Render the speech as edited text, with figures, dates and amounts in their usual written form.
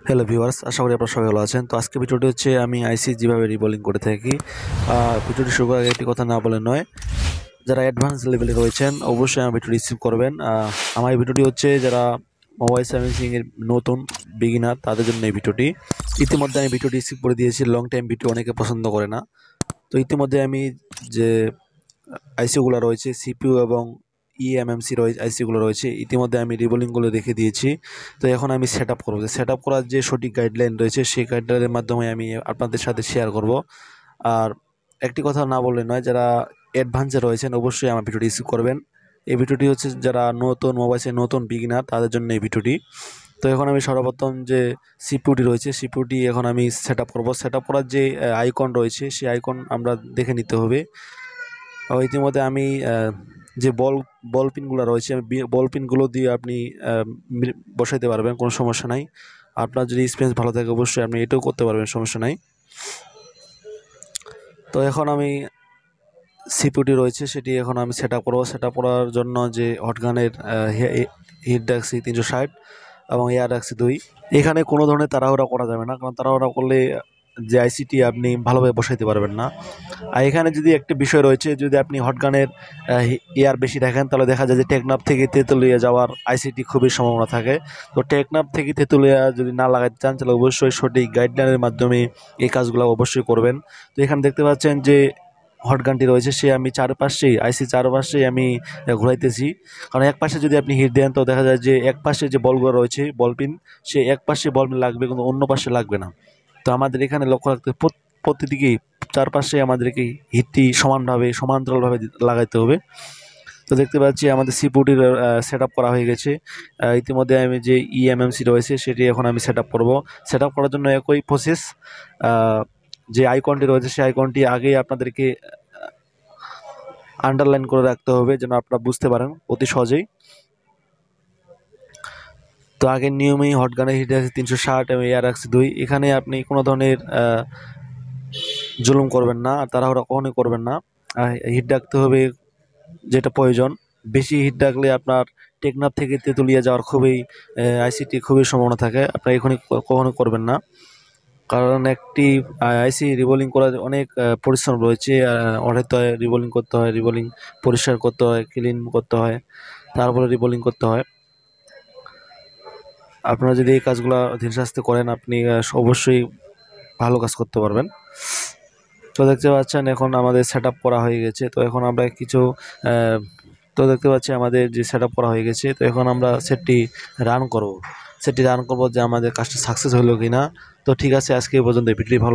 Hello viewers, আশা করি আপনারা সবাই ভালো আছেন। তো আজকে ভিডিওটি হচ্ছে আমি আইসি যেভাবে রিবোলিং করে থাকি। ভিডিওটি শুরু করার আগে একটি কথা না বলে নয়, যারা অ্যাডভান্স লেভেলে রয়েছেন অবশ্যই আমার ভিডিওটি রিসিভ করবেন। আমার এই ভিডিওটি হচ্ছে যারা মোবাইল সার্ভিসিংয়ের নতুন বিগিনার তাদের জন্য এই ভিডিওটি। ইতিমধ্যে আমি ভিডিওটি রিসিভ করে দিয়েছি। লং টাইম ভিডিও অনেকে পছন্দ করে না। তো ইতিমধ্যে আমি যে আইসিগুলো রয়েছে সিপিইউ এবং ইএমএমসি আইসিগুলো রয়েছে, ইতিমধ্যে আমি রিবোলিংগুলো রেখে দিয়েছি। তো এখন আমি সেট আপ করবো। সেট আপ করার যে সঠিক গাইডলাইন রয়েছে সেই গাইডলাইনের মাধ্যমে আমি আপনাদের সাথে শেয়ার করব। আর একটি কথা না বললে নয়, যারা অ্যাডভান্সে রয়েছেন অবশ্যই আমার ভিডিওটি রিসিভ করবেন। এই ভিডিওটি হচ্ছে যারা নতুন মোবাইলে নতুন বিগিনার তাদের জন্য এই ভিডিওটি। তো এখন আমি সর্বপ্রথম যে সিপিইউটি রয়েছে সিপিইউটি এখন আমি সেট আপ করবো। সেট আপ করার যে আইকন রয়েছে সেই আইকন আমরা দেখে নিতে হবে। ইতিমধ্যে আমি যে বল পিনগুলো রয়েছে বল পিনগুলো দিয়ে আপনি বসাইতে পারবেন, কোনো সমস্যা নাই। আপনার যদি স্পেস ভালো থাকে অবশ্যই আপনি এটাও করতে পারবেন, সমস্যা নাই। তো এখন আমি সিপিইউটি রয়েছে সেটি এখন আমি সেট আপ করবো। সেট আপ করার জন্য যে হটগানের হিট রাখছি 360 এবং এয়ার রাখছি 2। এখানে কোনো ধরনের তাড়াহুড়া করা যাবে না, কারণ তাড়াহুড়া করলে যে আইসিটি আপনি ভালোভাবে বসাইতে পারবেন না। আর এখানে যদি একটা বিষয় রয়েছে, যদি আপনি হটগানের এয়ার বেশি রাখেন তাহলে দেখা যায় যে টেকনাফ থেকে তেঁতুলিয়া যাওয়ার আইসিটি খুবই সম্ভাবনা থাকে। তো টেকনাফ থেকে তেঁতুলিয়া যদি না লাগাতে চান তাহলে অবশ্যই সঠিক গাইডলাইনের মাধ্যমে এই কাজগুলো অবশ্যই করবেন। তো এখানে দেখতে পাচ্ছেন যে হটগানটি রয়েছে সে আমি চারপাশেই আইসি চারপাশেই আমি ঘুরাইতেছি, কারণ এক পাশে যদি আপনি হিট দেন তো দেখা যায় যে এক পাশে যে বলগুলো রয়েছে বলপিন সে এক পাশে বলপিন লাগবে কিন্তু অন্য পাশে লাগবে না। তো আমাদের এখানে লক্ষ্য রাখতে প্রতিদিকেই চারপাশে আমাদেরকে হিটটি সমান্তরালভাবে লাগাইতে হবে। তো দেখতে পাচ্ছি আমাদের সিপিইউটির সেট আপ করা হয়ে গেছে। ইতিমধ্যে আমি যে ইএমএমসি রয়েছে সেটি এখন আমি সেট আপ করবো। সেট আপ করার জন্য একই প্রসেস। যে আইকনটি রয়েছে সেই আইকনটি আগেই আপনাদেরকে আন্ডারলাইন করে রাখতে হবে যেন আপনারা বুঝতে পারেন অতি সহজেই। তো আগের নিয়মেই হটগানের হিট আছে 360 এবং এয়ার আছে 2। এখানে আপনি কোনো ধরনের জুলুম করবেন না, তাড়াহুড়া কখনোই করবেন না। হিট ডাকতে হবে যেটা প্রয়োজন। বেশি হিট ডাকলে আপনার টেকনাফ থেকে তেঁতুলিয়া যাওয়ার আইসিটি খুবই সম্ভাবনা থাকে। আপনারা এখনই কখনো করবেন না, কারণ একটি আইসি রিবোলিং করার অনেক পরিশ্রম রয়েছে। অনেক রিবোলিং করতে হয়, রিবোলিং পরিষ্কার করতে হয়, ক্লিন করতে হয়, তারপরে রিবোলিং করতে হয়। আপনারা যদি এই কাজগুলো ধীরে সুস্থে করেন আপনি অবশ্যই ভালো কাজ করতে পারবেন। তো দেখতে পাচ্ছেন এখন আমাদের সেট আপ করা হয়ে গেছে। তো এখন আমরা কিছু তো দেখতে পাচ্ছি আমাদের যে সেট আপ করা হয়ে গেছে। তো এখন আমরা সেটটি রান করব যে আমাদের কাজটা সাকসেস হলো কি না। তো ঠিক আছে, আজকে এই পর্যন্ত। ভিডিওটি ভালো